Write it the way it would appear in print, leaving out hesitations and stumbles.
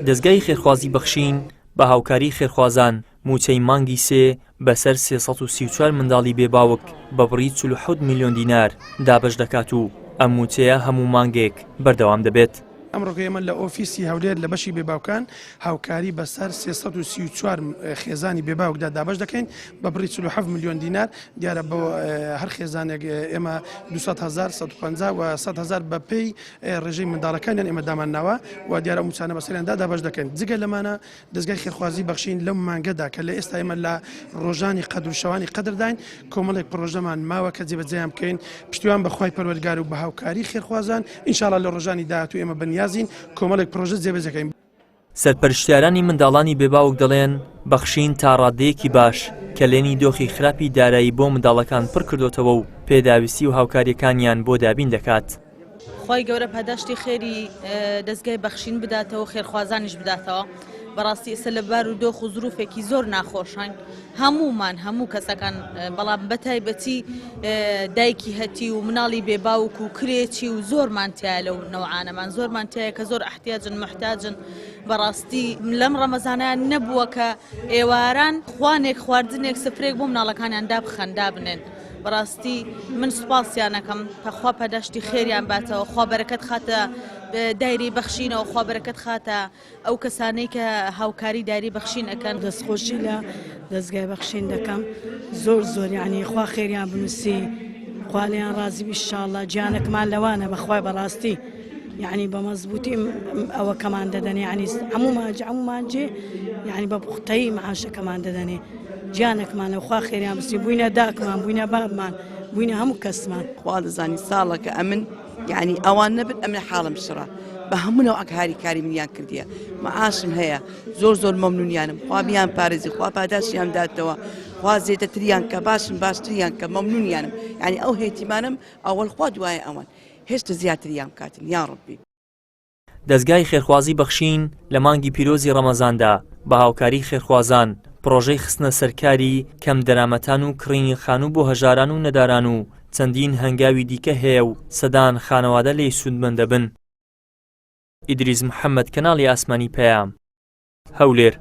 دەستگای خێرخوازی بەخشین بە هاوکاری خێرخوازان موچەی مانگی سێ بەسەر 334 منداڵی بێباوک بە بڕی 47 میلیۆن دینار دابەش دەکات و ئەم موچەیە هەموو مانگێک بەردەوام دەبێت. ئەمڕۆ ئێمە لە ئۆفیسی هەولێر لە بەشی بێباوکان هاوکاری بەسەر 334 خێزانی بێباوکدا دابەش دەکەین بە بڕی 47 میلیۆن دینار. دیارە بۆ هەر خێزانێک ئێمە 200,000 150 و 100,000 بە پێی ڕێژەی منداڵەکانیان ئێمە دامانناوە و دیارە موچانە بەسەریاندا دابەش دەکەین. جگە لەمانە دەستگای خێرخوازی بەخشین لەم مانگەدا کە لە ئێستا ئێمە لە ڕۆژانی قەدر و شەوانی قەدرداین کۆمەڵێک پرۆژەمان ماوە کە جێبەجێیان بکەین پشتیوان بەخوای پەروەردگار و بە هاوکاری خێرخوازان ئینشاڵڵا لە ڕۆژانی داهاتوو ئێمە بەنیازین کۆمەڵێک پرۆژە جێبەجێکەین. سەرپەرشتیارانی منداڵانی بێباوک دەڵێن بەخشین تا ڕادەیەکی باش کە لێنی دۆخی خراپی دارایی بۆ منداڵەکان پڕ کردوتەوە و پێداویستی و هاوکاریەکانیان بۆ دابین دەکات. خۆی گەورە پاداشتی خێری دەستگای بەخشین بداتەوە خێرخوازانیش بداتەوە. بەڕاستی ئێستا لەبار و دۆخ و زروفێکی زۆر ناخۆشین هەموو کەسەکان بەڵام بەتایبەتی دایکی هەتی و مناڵی بێباوک و کرێکی و زۆرمان تایە لەو نەوعانەمان زۆرمان تایە کە زۆر احتیاجن محتاجن. بەڕاستی لەم ڕەمەزانیان نەبووە کە ئێواران خوانێک خواردنێک سفرێک بۆ مناڵەکانیان دابخەن دابنێن. بەڕاستی من سوپاسیان دەکەم خوا پاداشتی خێریان باتەوە خوا بەرەکەت خاتە دایری بەخشینەوە خوا بەرەکەت خاتە ئەو کەسانەی کە هاوکاری دایری بەخشین ئەەکەن. دەستخۆشی لە دەستگای بەخشین دەکەم زۆر یعنی خوا خێریان بنووسی خوالیان ڕازی ئینشاڵڵا گیانێکمان لەوانە بەخوای بەڕاستی یعنی بە مەزبوطی ئەوە کەمان دەدەنێ ینی هەمومانجێ یعنی بە پوختەیی معاشەکەمان دەدەنێ گیانێکمان لەخوا خێریان بسی بووینە داکمان بووینە بابمان بووینە هەموو کەسمان. خوا دەزانی ساڵەکە ئەمن یعنی ئەوان نەبن ئەمن حاڵم شڕە بە هەموونەوە ئەکاری کاری منیان کردیە مەعاشم هەیە زۆر مەمنونیانم خوا بیان پارێزی خوا پاداشیان داتەوە خوا زێدەتریان کە باشتریان کە مەمنونیانم یعنی ئەو هێتیمانم ئەوەڵ خوا دوایە ئەوان هێشتا زیاتریان بکاتن یا ڕەبی. دەستگای خێرخوازی بەخشین لە مانگی پیرۆزی ڕەمەزاندا بە هاوکاری خێرخوازان پرۆژەی خستنە سەرکاری کەم دەرامەتان و کڕینی خانوو بۆ هەژاران و نەداران و چەندین هەنگاوی دیکە هەیە و سەدان خانەوادە لێی سوودمەند دەبن. ئیدریس محەممەد کەناڵی ئاسمانی پەیام هەولێر.